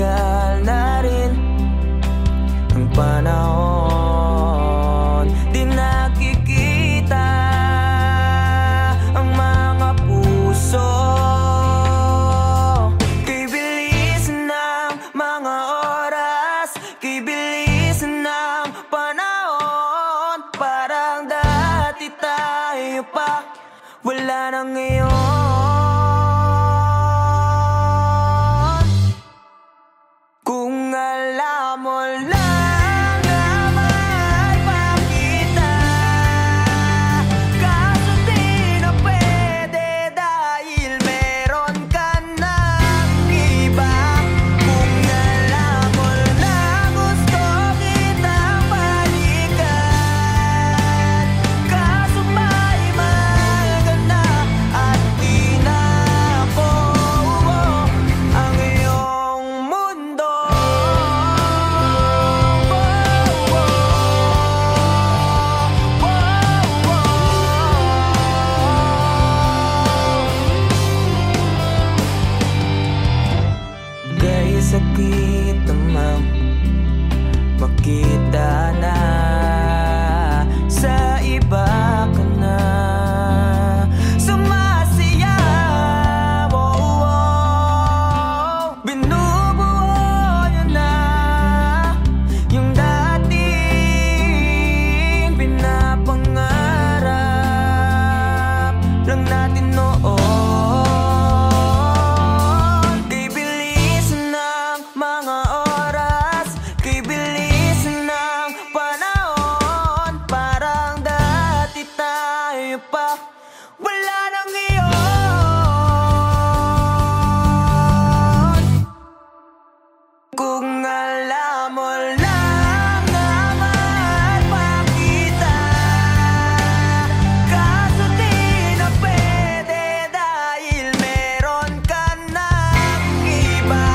tumagal na rin ang panahon. Di nakikita ang mga puso. Kay bilis ng mga oras, kay bilis ng panahon. Parang dati tayo pa, wala na ngayon. Kung alam mo lang na mahal pa kita, kaso di na pwede dahil meron ka ng iba. Kung alam mo lang gusto kitang balikan, kaso may mahal ka na at di na ako ang iyong mundo. Dahil sakit namang makita na sa iba ka na sumasayaw. Binubuo niyo na yung dating pinapangarap lang natin noon. Kay bilis ng mga oras, kay bilis ng panahon. Parang dati tayo pa, wala na ngayon. Kung alam mo lang na mahal pa kita, kaso di na pwede dahil meron ka ng iba.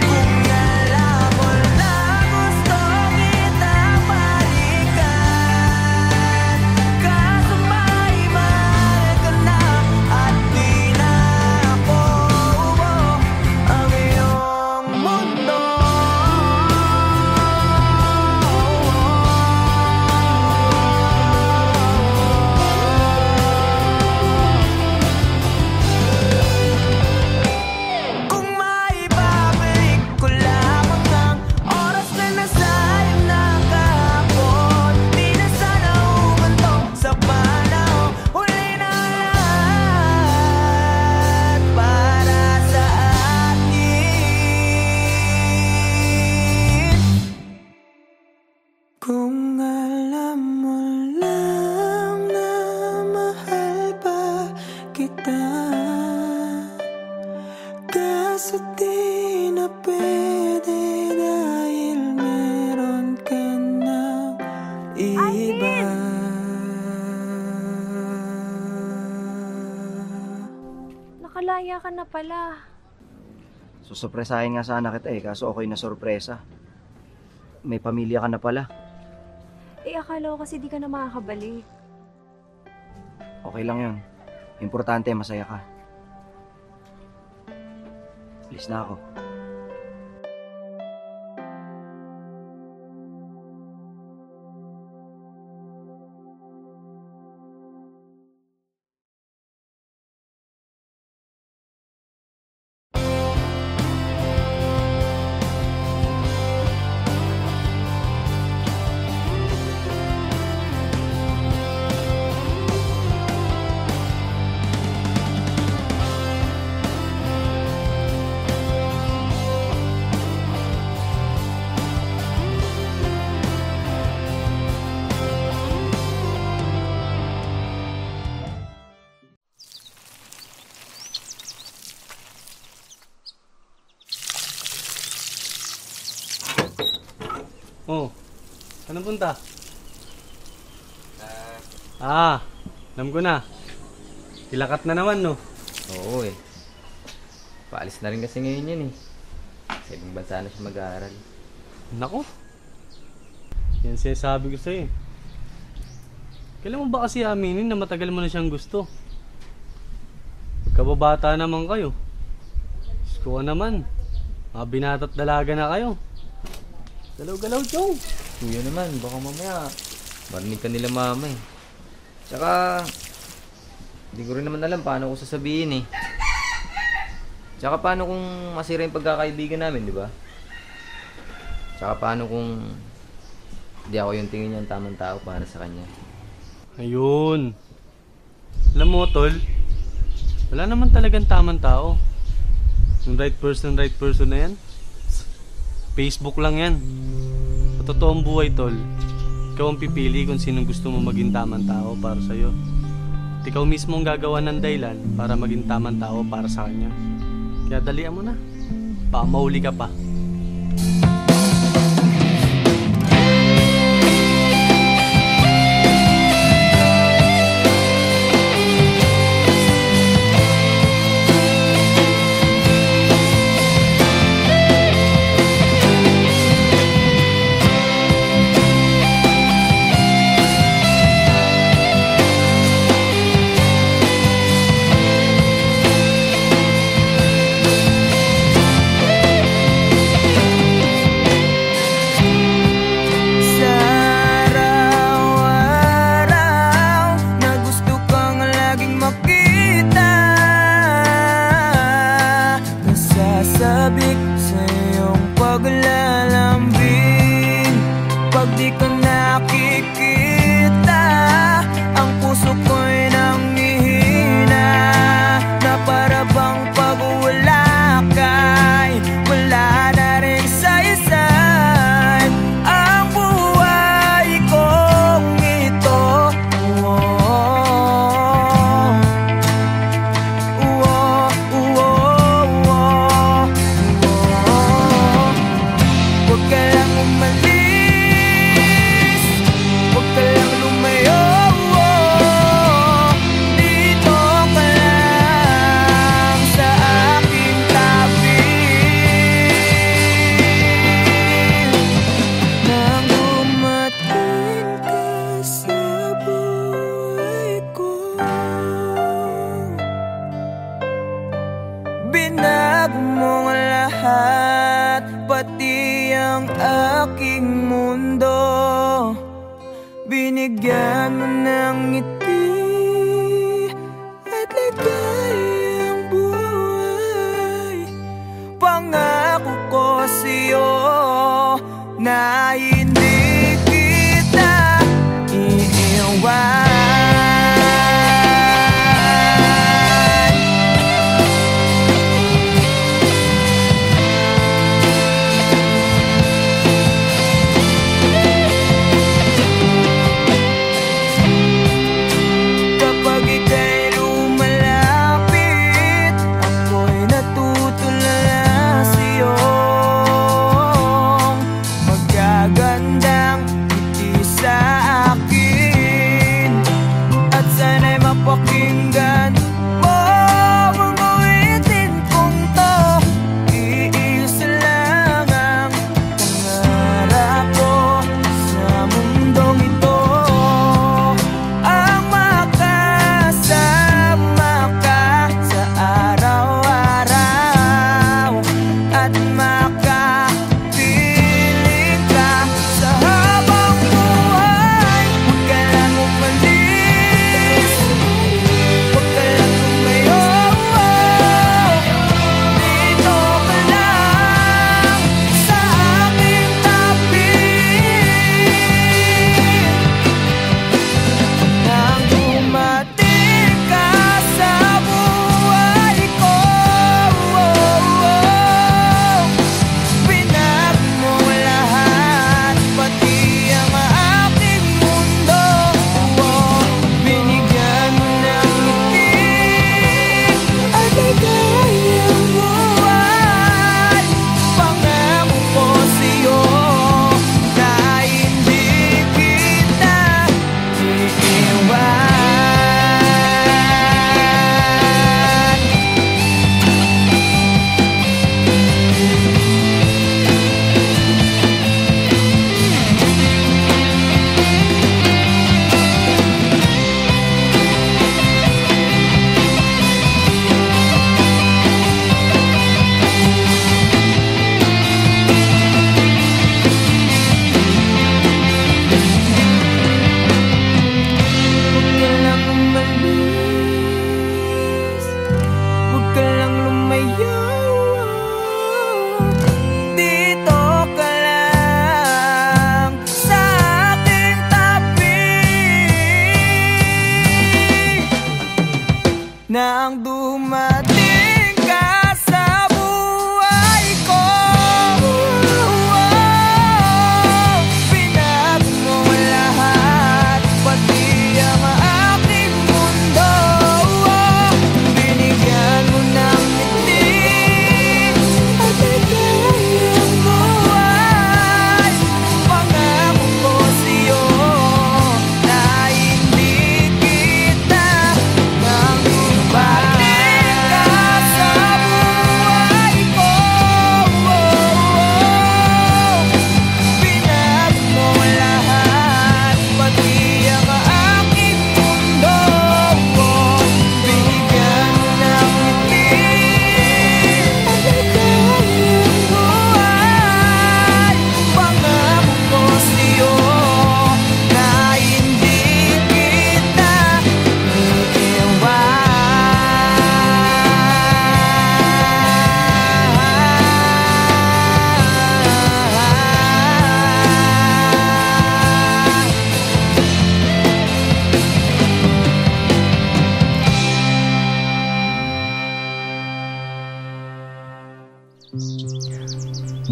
Kung alam mo lang gusto kitang balikan, kaso may mahal ka na at di na ako ang iyong mundo. Kung maibabalik ko lamang ang oras na nasayang na kahapon, di na sana umanto sa panahon. Huli na lahat para sa atin. Kung alam mo lang na mahal pa kita, kaso di na pwede dahil meron ka ng iba. Nakalaya ka na pala. Susurpresahin nga sana kita kaso ako'y nasurpresa. May pamilya ka na pala. Akala ko kasi di ka na makakabalik. Okay lang yun. Importante, masaya ka. Alis na ako. Oh, saan punta? Alam ko na. Kilakat na naman, no? Oo eh. Paalis na rin kasi ngayon yan eh. Sa ibang bansa na siya mag-aaral. Nako. Yan sinasabi ko sa'yo eh. Kailan mo ba kasi aminin na matagal mo na siyang gusto? Pagkababata naman kayo. Diyos ko naman. Mga binata't dalaga na kayo. Galaw-galaw, Chong. Kuya naman, baka mamaya marinig ka nila mama eh. Tsaka, hindi ko rin naman alam paano ko sasabihin eh. Tsaka paano kung masira yung pagkakaibigan namin, di ba? Tsaka paano kung di ako yung tingin niya ang tamang tao para sa kanya. Ayun. Alam mo, tol, wala naman talagang tamang tao. Yung right person na yan, Facebook lang yan. Sa totoong buhay, tol, ikaw ang pipili kung sinong gusto mo maging tamang tao para sa'yo. At ikaw mismo ang gagawa ng dahilan para maging tamang tao para sa kanya. Kaya dalian mo na. Baka mahuli ka pa. Sa araw-araw na gusto kang laging makita, nasasabik sa iyong paglalambing. Pag di ka nakikita, ang puso ko'y nanghihina, na para bang pag wala ka'y wala na rin saysay ang buhay kong ito. Huwag ka lang umalis, huwag ka lang lumayo. Dito ka lang sa aking tabi. Nang dumating ka sa buhay ko, binago mo ang lahat, pati ang aking mundo. Binigyan mo ng ngiti at ligayang buhay. Pangako ko sa'yo na hindi kita iiwan. Kapag ika'y lumalapit, ako'y natutulala sa'yo. Magkaganap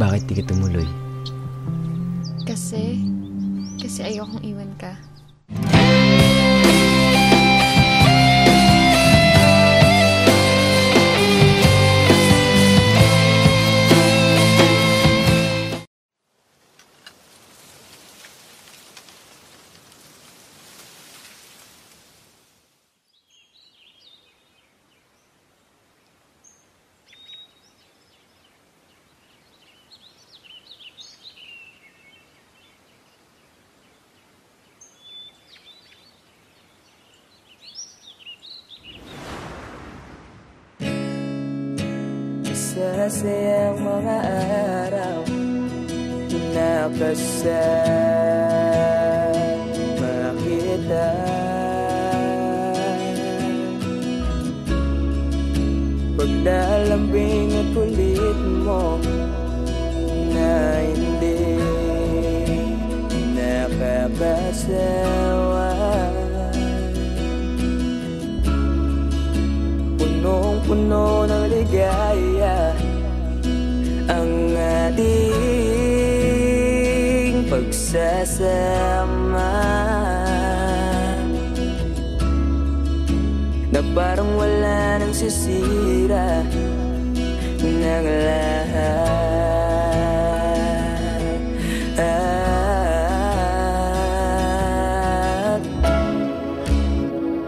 Bakit di ka tumuloy? Kasi ayokong iwan ka. Masasayang mga araw na kasama kita. Paglalambing at kulit mo na hindi nakakasawa. Punong-puno ng ligaya ang ating pagsasama, na parang wala nang sisira ng lahat.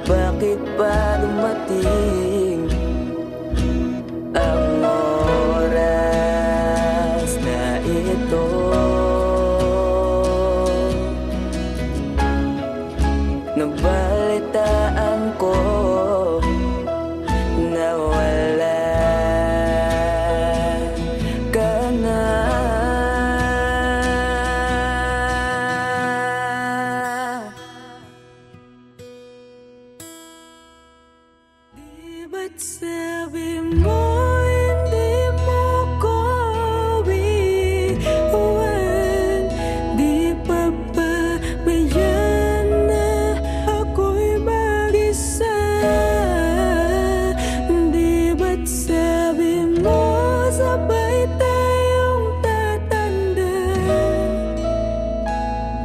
Bakit ba dumating ang oras na ito? Nabalitaan ko na wala ka na. Di ba't sabi mo hindi mo ko iwan? Di pa ba mayan na ako'y mag-isa? Di ba't sabi mo sabay tayong tatanda?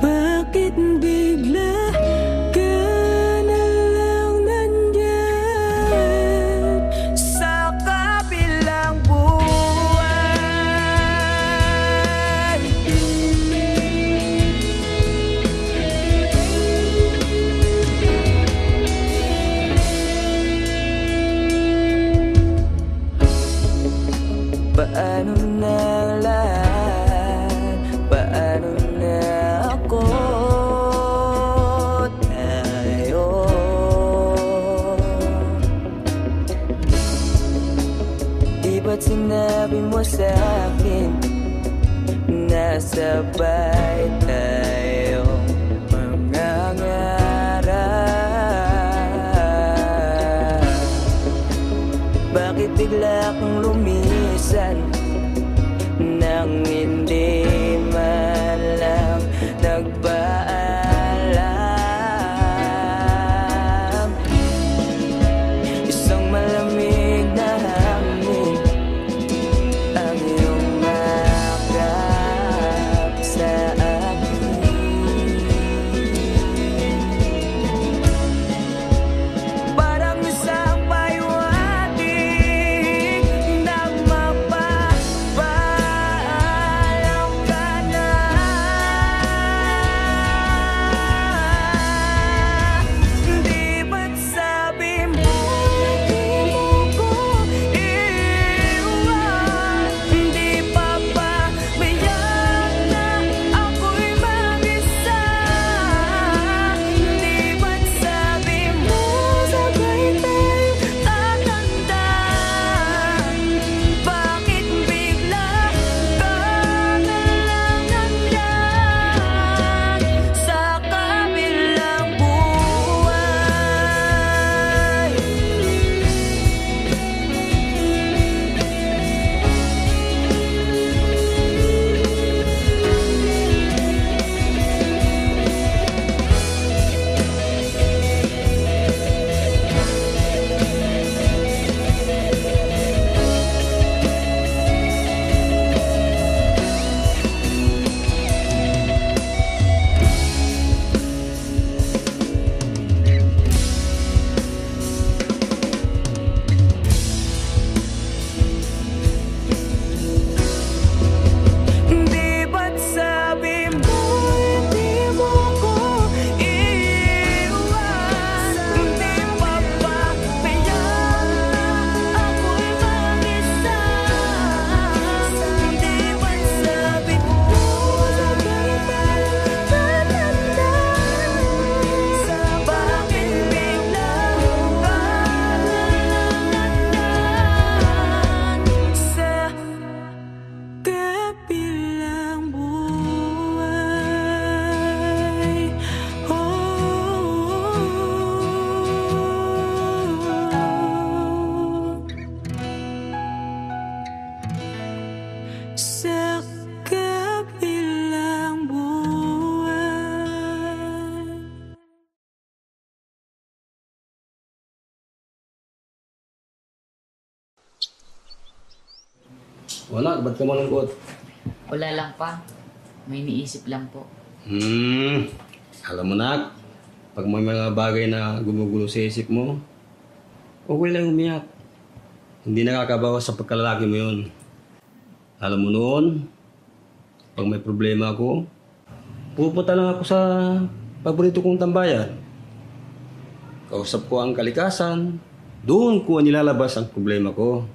Bakit bigla ka na lang nandyan sa kabilang buwan? Paano na ang lahat? Paano na ako? Tayo di ba't sinabi mo sa'kin na sabay tayong mangangarap? Bakit bigla kang lumisan nang hindi man lang nagpaalam? Isang malamig na hangin ang iyong makap sa Wala, ba't ka malungkot? Wala lang pa. May iniisip lang po. Alam mo na, pag may mga bagay na gumugulo sa isip mo, okay lang umiyak. Hindi nakakabawas sa pagkalalaki mo yun. Alam mo noon, pag may problema ako, pupunta lang ako sa paborito kong tambayan. Kausap ko ang kalikasan, doon ko nilalabas ang problema ko.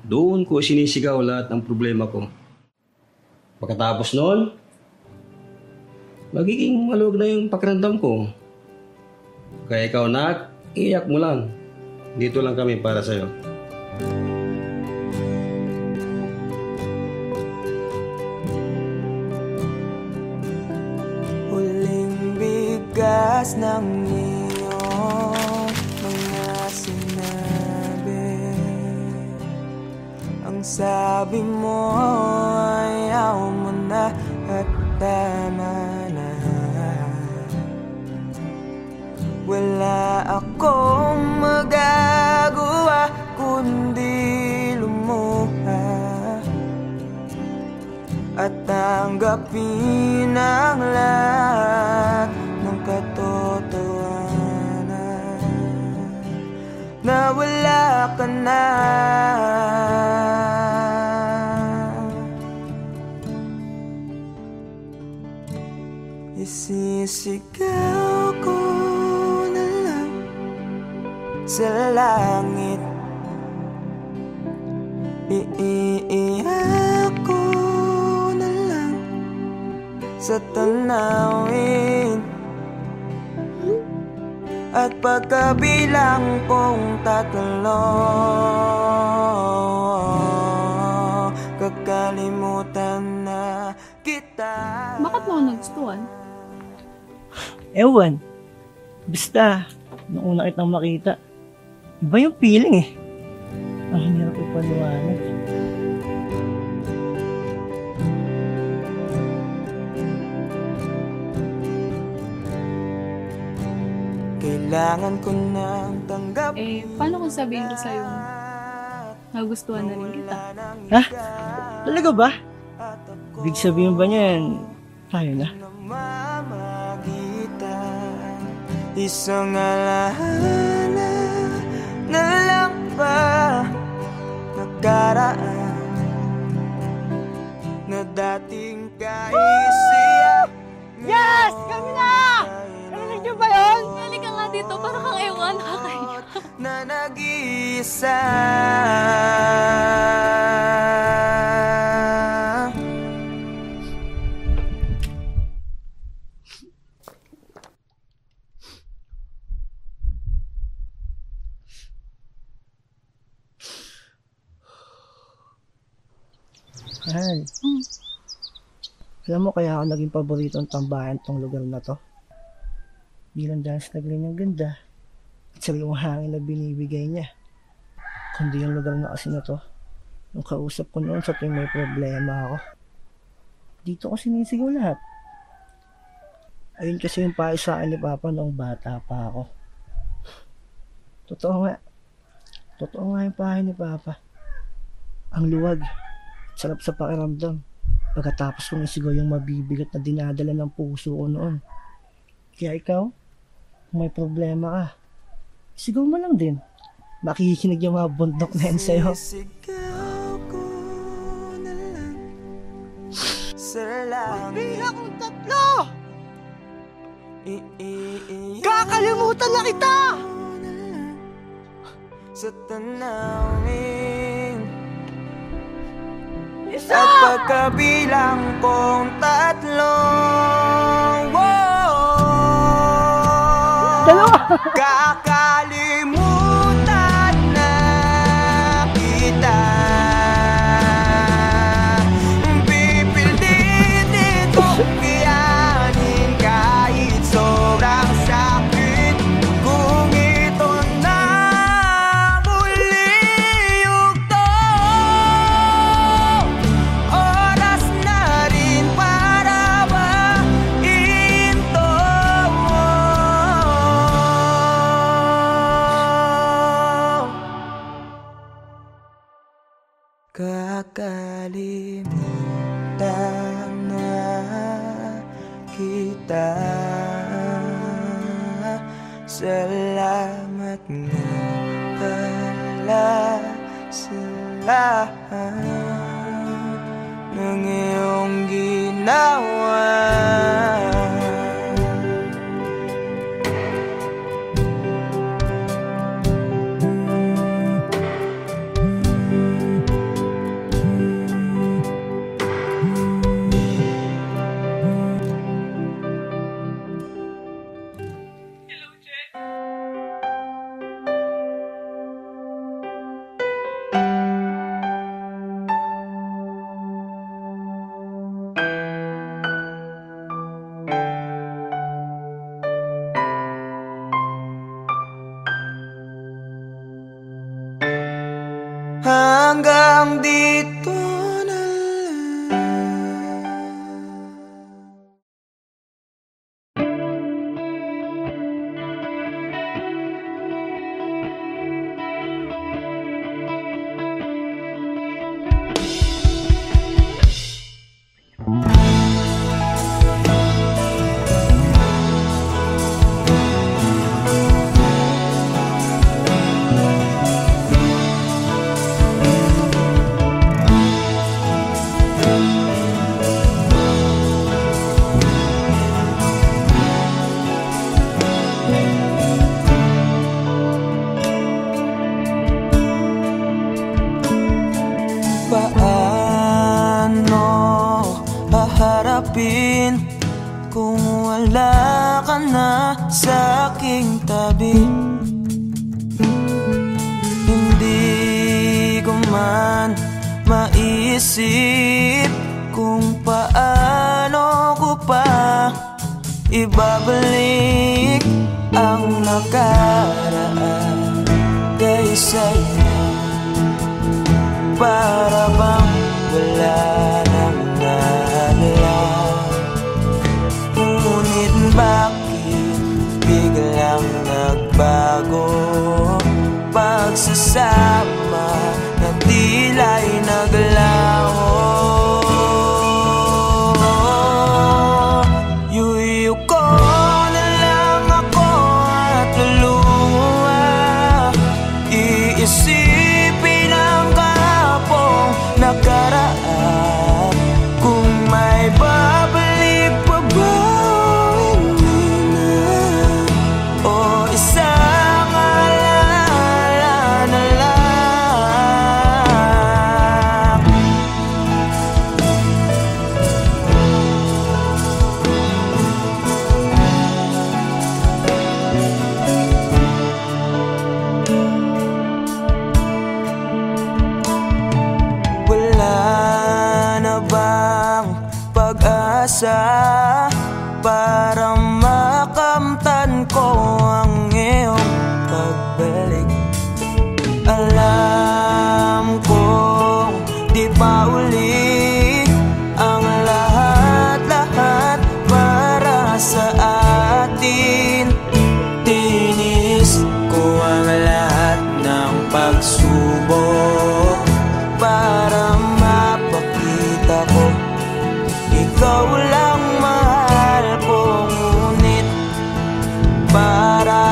Doon ko sinisigaw lahat ng problema ko. Pagkatapos noon, magiging maluwag na yung pakiramdam ko. Kaya ikaw, nak, iyak mo lang. Dito lang kami para sa'yo. Huling bigas ng iyong mga sinabi. Ang sabi mo ayaw mo na at tama na. Wala akong magagawa kundi lumuha at tanggapin ang lahat ng katotohanan na wala ka na. Isisigaw ko na lang sa langit, iiyak ko na lang sa tanawin, at pagkabilang kong 3, kakalimutan na kita. Bakit mo ako nagustuhan? Ewan. Basta, nung una kitang makita, iba yung feeling eh. Ang hirap ipaliwanag. Kailangan ko nang tanggapin. Paano kung sabihin ko sa'yo, nagustuhan na rin kita? Ha? Talaga ba? Ibig sabihin ba niyan, tayo na? Isang alaala na lang ba nakaraan na dating kaisiyak. Yes! Kami na! Narinig niyo ba yun? Halika nga dito, parang kang ewan, nakakaiyak. Na nag-iisa. Mahal. Alam mo kaya ako naging paboritong tambayan tong lugar na to? Di lang dahil sa ganyang ganda at sariwang hangin na binibigay niya. Kundi yung lugar na kasi na to, nung kausap ko noon sa tuwing may problema ako. Dito ko sinisigaw lahat. Ayun kasi yung payo sa akin ni Papa noong bata pa ako. Totoo nga. Totoo nga yung payo ni Papa. Ang luwag. Sarap sa pakiramdam. Pagkatapos kong isigaw yung mabibigat na dinadala ng puso ko noon. Kaya ikaw, kung may problema ka, isigaw mo lang din. Makikinig yung mga bundok na yan sa'yo. Isisigaw ko na lang sa langit. Bilang kong 3! Kakalimutan na kita! Sa tanawin, Isa! at pagkabilang kong 3, Dalawa! kakalimutan na kita. Pipilitin kong kiyanin kahit sobrang sakit. Kung ito na muli yugto, oras na rin para ba ng iyong ginawa. Hanggang dito na paano haharapin kung wala ka na sa aking tabi? Hindi ko man maisip kung paano ko pa ibabalik ang nakaraan kay sa'yo. Para bang wala nang nahalap, ngunit bakit biglang nagbago? Pagsasama na tila'y naglaho. Yuyu ko na lang ako at luluha, iisipin ang nakaraan. Kung may babalik pa ba, hindi na, o isang alaala na lang. Pag-asa para makamtan ko ang iyong pagbalik. Alam kong di pa uli ang lahat-lahat para sa atin. Tinis ko ang lahat ng pagsubok para mapakita ko ikaw lang mahal ko, ngunit para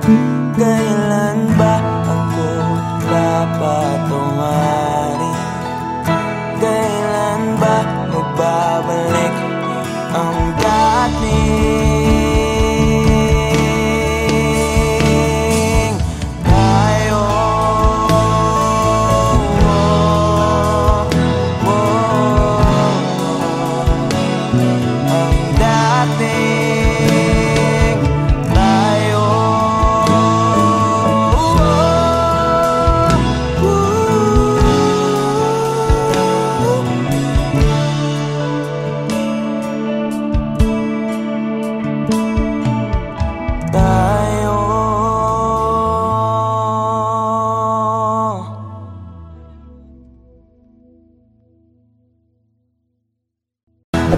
Kailan ba ako papatungarin? Kailan ba magbabalik ang dating tayo? Ang dating tayo. Tayo.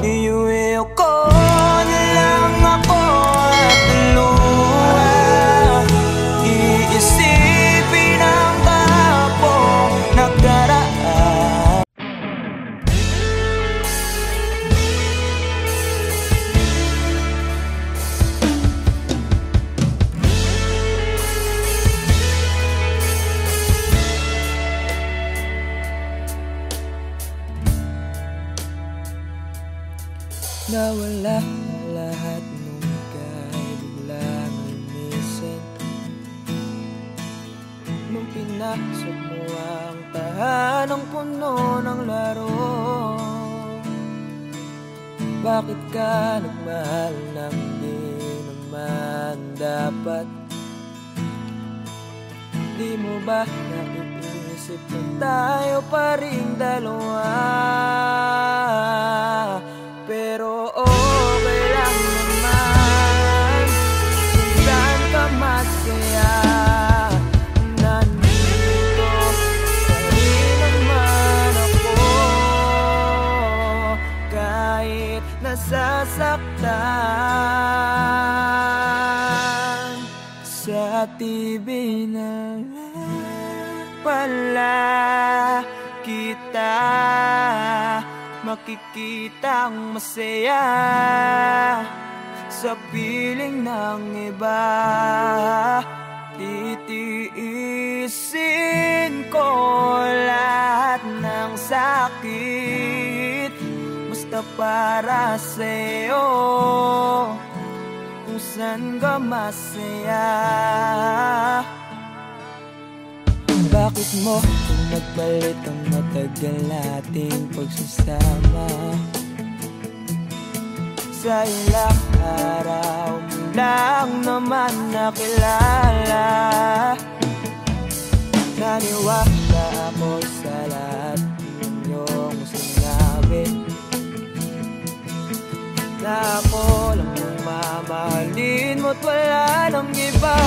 Iuwi ko na lang ako at luha. Iisipin ang kahapong nakaraan. Nawala ang lahat nung ika'y biglang lumisin. Nung pinasok mo ang tahanang puno ng laro, bakit ka nagmahal nang di naman dapat? Di mo ba naiisip na tayo pa rin dalawa? Pero okay lang naman kung saan ka masaya. Nandito pa rin naman ako, kahit nasasaktan. Sa TV na lang pala kita makikitang masaya sa piling ng iba. Titiisin ko lahat ng sakit, basta para sa'yo, kung saan ka masaya. Bakit mo nagpalit ang matagal nating pagsasama? Sa ilang araw mo lang naman nakilala. Naniwala ako sa lahat ng iyong sinabi, na ako lang ang mamahalin mo't wala nang iba.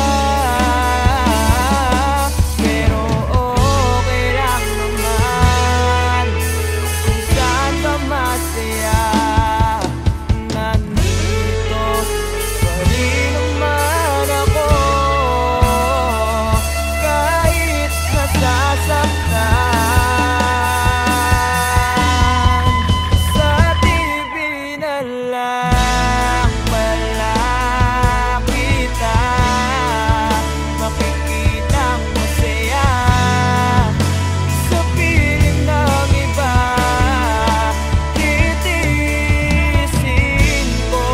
Pero okay lang naman kung saan ka masaya. Nandito pa rin naman ako, kahit nasasaktan. Sa TV na lang pala kita makikitang masaya sa piling ng iba. Titiisin ko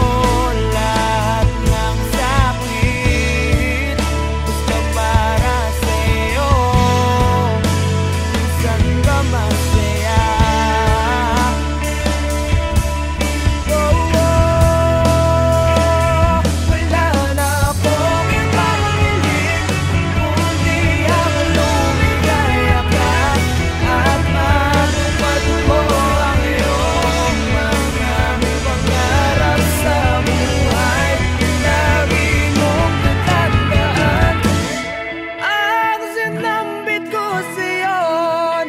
lahat ng sakit, basta para sa'yo, kung saan ka masaya. Wala na akong ibang hiling kundi ang lumigaya ka at matupad mo ang iyong mga pangarap sa buhay. Lagi mong tatandaan ang sinambit ko sa'yo,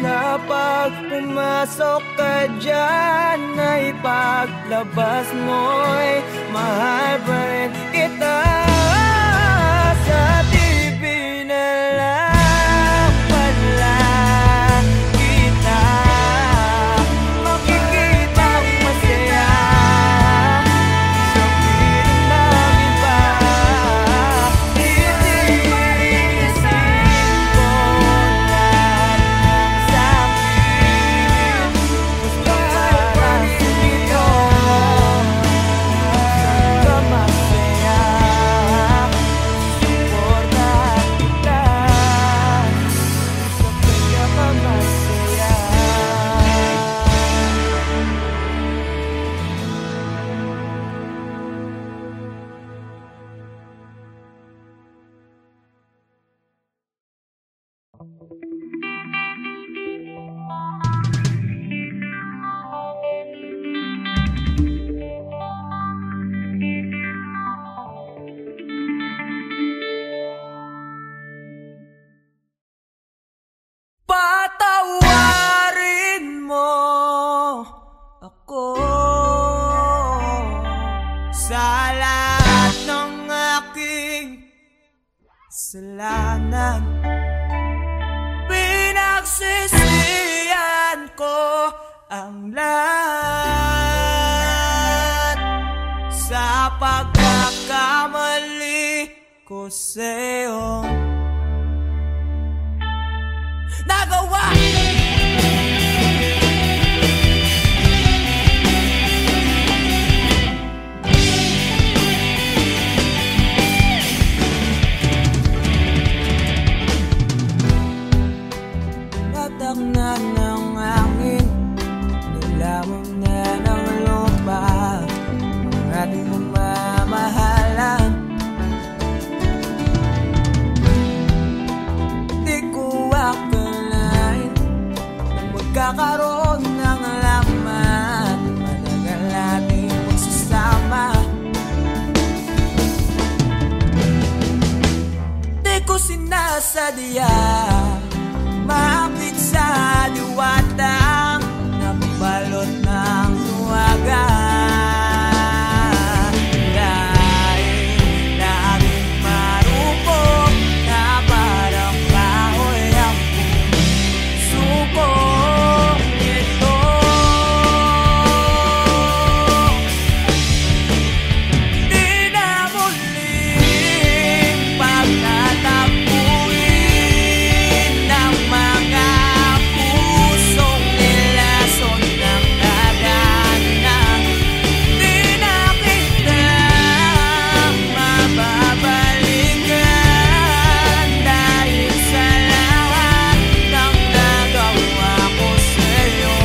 na pag pumasok ka dyan ay paglabas mo'y mahal pa rin kita. Sa TV na lang pala kita makikitang masaya sa piling ng iba. Titiisin Patawarin mo ako sa lahat ng aking kasalanan. Pinagsisihan ko ang lahat sa pagkakamali ko sa'yo nagawa. Patak na ng hangin, nilamon na ng lupa ang ating mamamahalan. Di ko akalain na magkakaroon ng laman, matagal natin magsasama. Di ko sinasadya maakit sa diwatang nabalot ng tuwaga. Dahil laging marupok na parang kahoy ang suko nito. Di na muling pagtatapuin ng mga pusong nilason ng dadanan. Di na kita mababalikan dahil sa lahat ng nagawa ko sa'yo.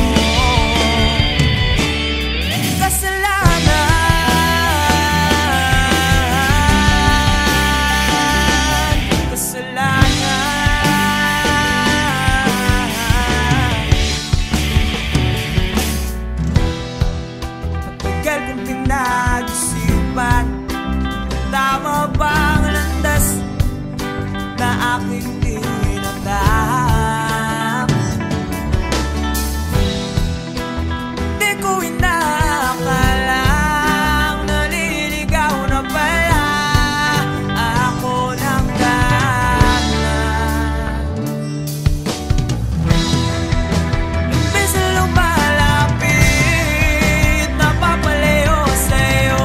Matagal kong pinag-isipan, tama bang landas na aking tinatahak? Di ko inakalang naliligaw na pala ako ng gana. Imbes na lumalapit, napapalayo sa'yo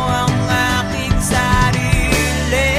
ang aking sarili.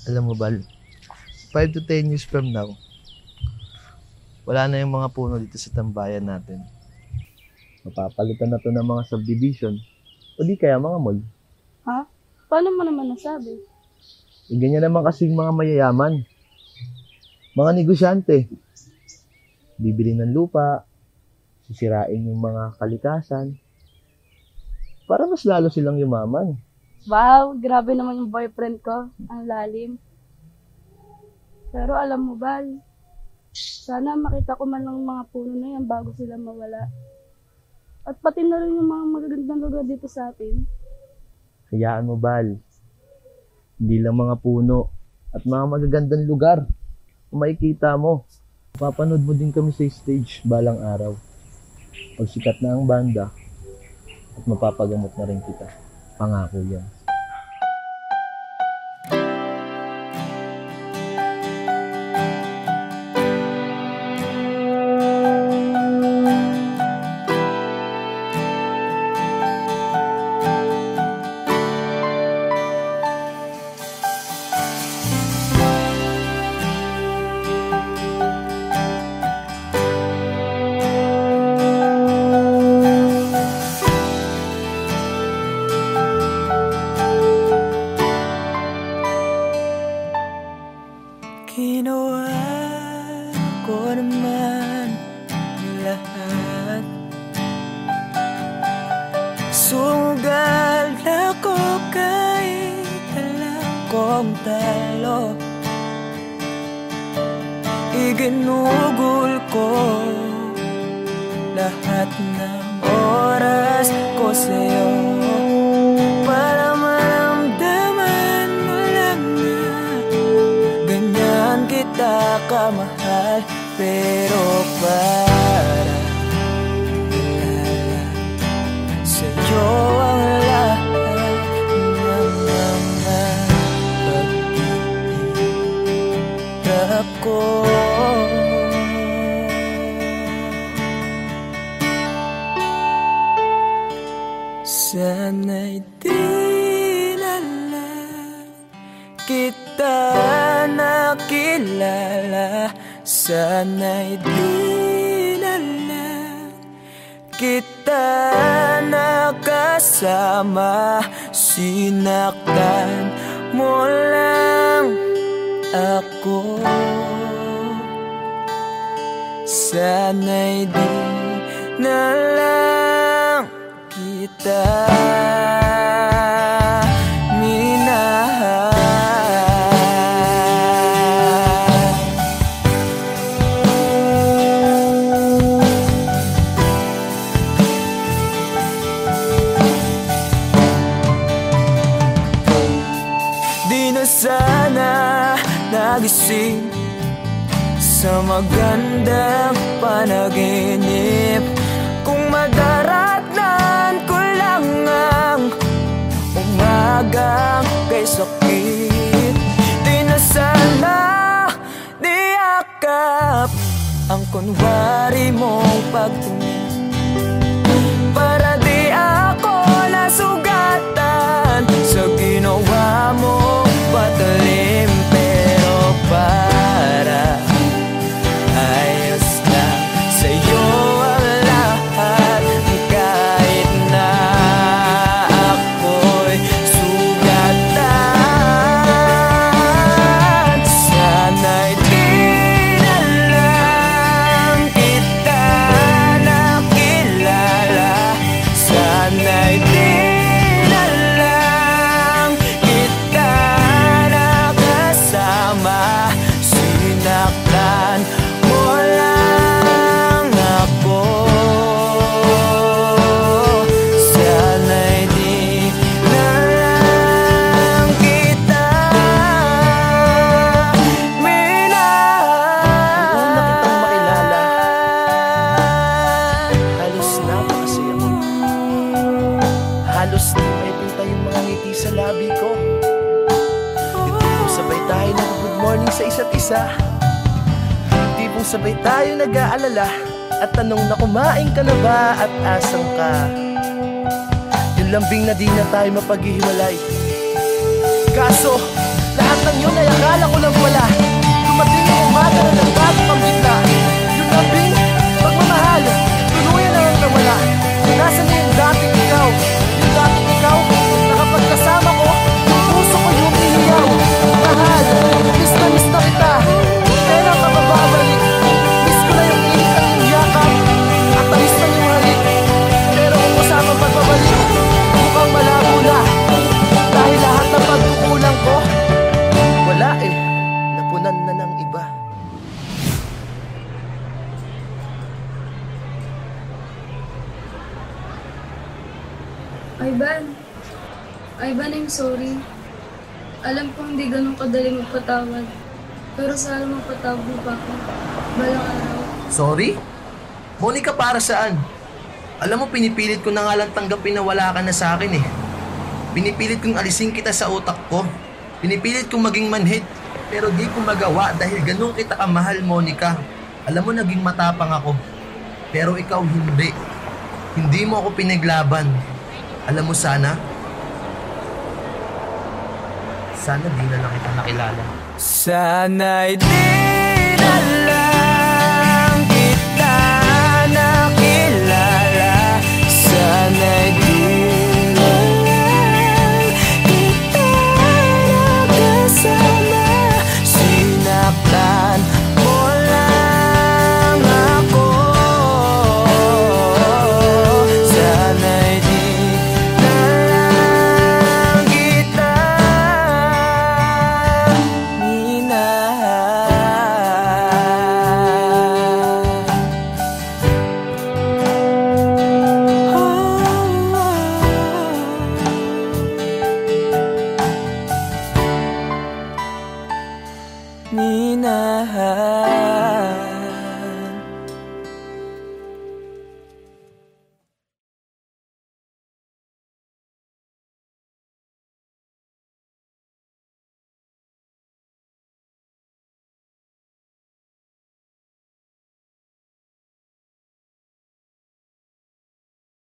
Alam mo, Bal, 5 to 10 years from now, wala na yung mga puno dito sa tambayan natin. Mapapalitan na to ng mga subdivision o di kaya mga mall. Ha? Paano mo naman nasabi? Ganyan naman kasing mga mayayaman. Mga negosyante. Bibili ng lupa, sisirain yung mga kalikasan, para mas lalo silang yumaman. Wow, grabe naman yung boyfriend ko. Ang lalim. Pero alam mo, Bal, sana makita ko man lang mga puno na yan bago sila mawala. At pati na rin yung mga magagandang lugar dito sa atin. Hayaan mo, Bal. Hindi lang mga puno at mga magagandang lugar. Kung makikita mo, papanood mo din kami sa stage balang araw. Pag sikat na ang banda, at mapapagamot na rin kita. Pangako yan. Ginawa ko naman ang lahat. Sugal ako kahit alam kong talo. Iginugol ko lahat ng oras ko sa'yo para maramdaman mo lang na ganyan kita kamahal. Pero para ilala sa'yo ang lahat ng mga pag-ihirap ko. Sana'y di na lang kita nakilala. Sana'y di na lang kita nakasama. Sinaktan mo lang ako. Sana'y di na lang kita minahal. Di na sana nagising sa magandang panaginip kung madaratnan ko lang ang umagang kay sakit. Di na sana niyakap ang kunwari mong pagtingin para di ako nasugatan sa ginawa mong patalim. Pero para ayos lang sa'yo ang lahat kahit na ako'y sugatan. Sana'y di na lang kita nakilala. Sana'y di na lang kita nakasama. Sinaktan mo lang ako. Sana'y di na lang kita minahal. Noong una kitang makilala, halos napakasaya mo. Halos di may pinta yung mga ngiti sa labi ko. Yung tipong sabay tayo nag-good morning sa isa't isa. Yung tipong sabay tayo nag-aalala at tanong na kumain ka na ba at asang ka. Yung lambing na di na tayo mapaghihiwalay. Kaso, lahat ng yun ay akala ko lang wala. Dumating ang umaga na nagbago kang bigla. Yung labing pagmamahal, tuluyan na ang nawala. Nasaan na yung dating ikaw? Yung dating ikaw, na kapag kasama ko, yung puso ko yung ihiyaw. Mahal, miss na kita. Kailan ka bababalik? Miss ko na yung init at yung yakap. At tamis na yung halik. Pero kung kasama pagbabalik, mukhang malabo na. Dahil lahat ng pagkukulang ko, wala eh, napunan na ng iba. Ivan, I'm sorry. Alam kong hindi ganun kadali magpatawad. Pero sana magpatawad mo pa ako. Balang araw. Sorry? Monica, para saan? Alam mo, pinipilit ko na nga lang tanggapin na wala ka na sa akin eh. Pinipilit kong alisin kita sa utak ko. Pinipilit kong maging manhid. Pero di ko magawa dahil ganun kita kamahal, Monica. Alam mo, naging matapang ako. Pero ikaw hindi. Hindi mo ako pinaglaban. Alam mo, sana di na lang kita nakilala. Sana'y di na lang kita nakilala. Sana'y di na lang kita nakasama. Sinaktan mo lang ako. Sana'y di na lang kita minahal.